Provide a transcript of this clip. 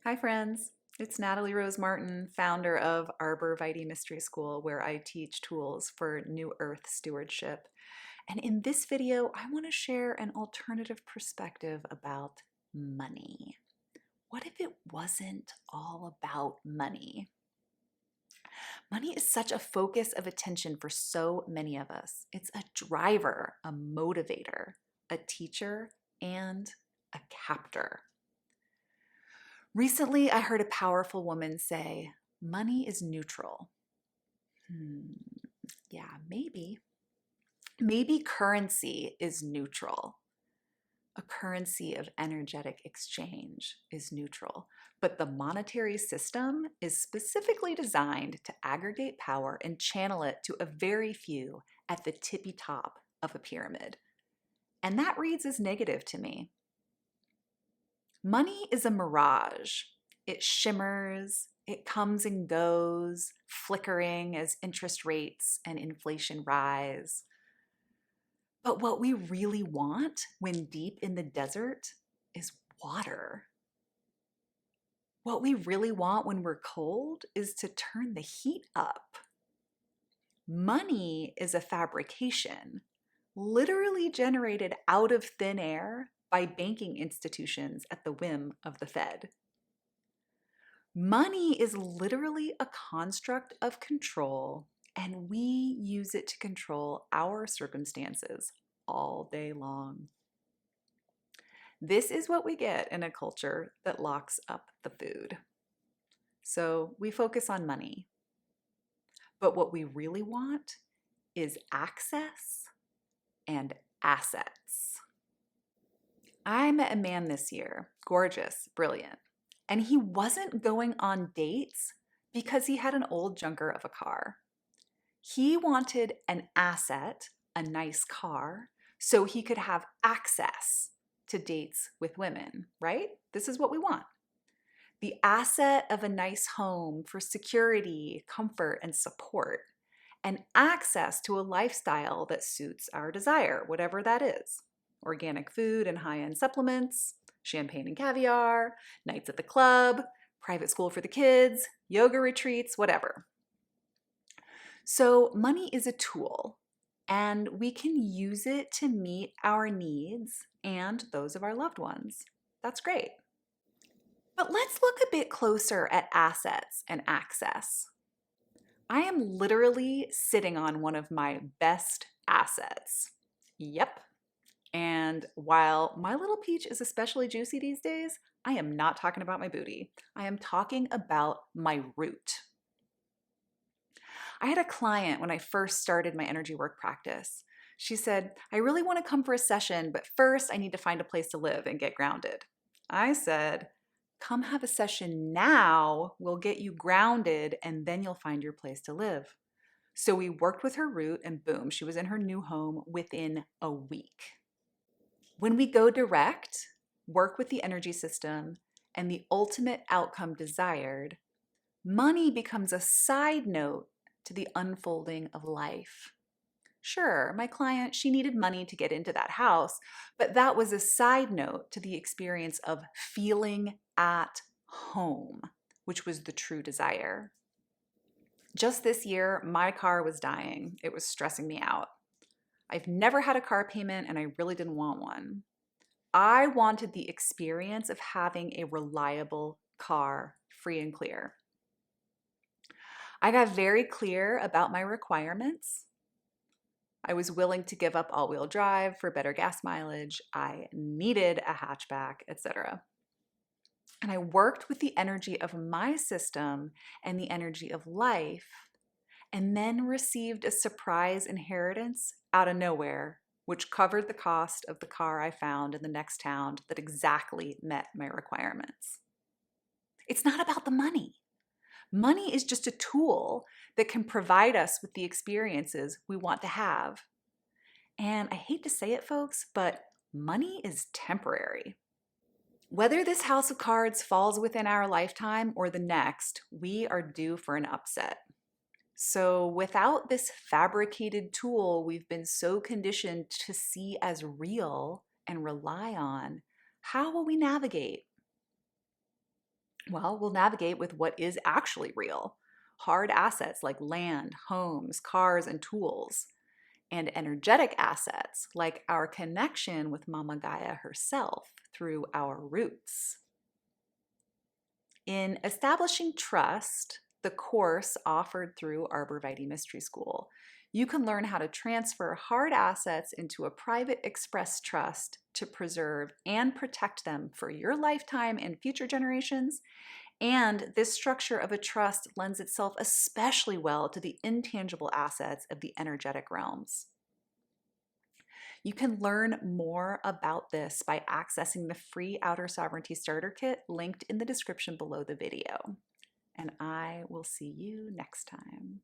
Hi, friends. It's Natalie Rose Martin, founder of Arbor Vitae Mystery School, where I teach tools for New Earth stewardship. And in this video, I want to share an alternative perspective about money. What if it wasn't all about money? Money is such a focus of attention for so many of us. It's a driver, a motivator, a teacher, and a captor. Recently, I heard a powerful woman say, money is neutral. Yeah, maybe. Maybe currency is neutral. A currency of energetic exchange is neutral, but the monetary system is specifically designed to aggregate power and channel it to a very few at the tippy top of a pyramid. And that reads as negative to me. Money is a mirage. It shimmers, it comes and goes, flickering as interest rates and inflation rise. But what we really want when deep in the desert is water. What we really want when we're cold is to turn the heat up. Money is a fabrication, literally generated out of thin air by banking institutions at the whim of the Fed. Money is literally a construct of control, and we use it to control our circumstances all day long. This is what we get in a culture that locks up the food. So we focus on money. But what we really want is access and assets. I met a man this year, gorgeous, brilliant. And he wasn't going on dates because he had an old junker of a car. He wanted an asset, a nice car, so he could have access to dates with women, right? This is what we want. The asset of a nice home for security, comfort, and support, and access to a lifestyle that suits our desire, whatever that is. Organic food and high-end supplements, champagne and caviar, nights at the club, private school for the kids, yoga retreats, whatever. So money is a tool, and we can use it to meet our needs and those of our loved ones. That's great. But let's look a bit closer at assets and access. I am literally sitting on one of my best assets. Yep. And while my little peach is especially juicy these days, I am not talking about my booty. I am talking about my root. I had a client when I first started my energy work practice. She said, I really want to come for a session, but first I need to find a place to live and get grounded. I said, come have a session now, we'll get you grounded, and then you'll find your place to live. So we worked with her root, and boom, she was in her new home within a week. When we go direct, work with the energy system, and the ultimate outcome desired, money becomes a side note to the unfolding of life. Sure, my client, she needed money to get into that house, but that was a side note to the experience of feeling at home, which was the true desire. Just this year, my car was dying. It was stressing me out. I've never had a car payment, and I really didn't want one. I wanted the experience of having a reliable car, free and clear. I got very clear about my requirements. I was willing to give up all-wheel drive for better gas mileage. I needed a hatchback, etc. And I worked with the energy of my system and the energy of life, and then received a surprise inheritance out of nowhere, which covered the cost of the car I found in the next town that exactly met my requirements. It's not about the money. Money is just a tool that can provide us with the experiences we want to have. And I hate to say it, folks, but money is temporary. Whether this house of cards falls within our lifetime or the next, we are due for an upset. So without this fabricated tool we've been so conditioned to see as real and rely on, how will we navigate? Well, we'll navigate with what is actually real: hard assets like land, homes, cars, and tools, and energetic assets like our connection with Mama Gaia herself through our roots. In establishing trust, the course offered through Arborvitae Mystery School, you can learn how to transfer hard assets into a private express trust to preserve and protect them for your lifetime and future generations. And this structure of a trust lends itself especially well to the intangible assets of the energetic realms. You can learn more about this by accessing the free Outer Sovereignty Starter Kit linked in the description below the video. And I will see you next time.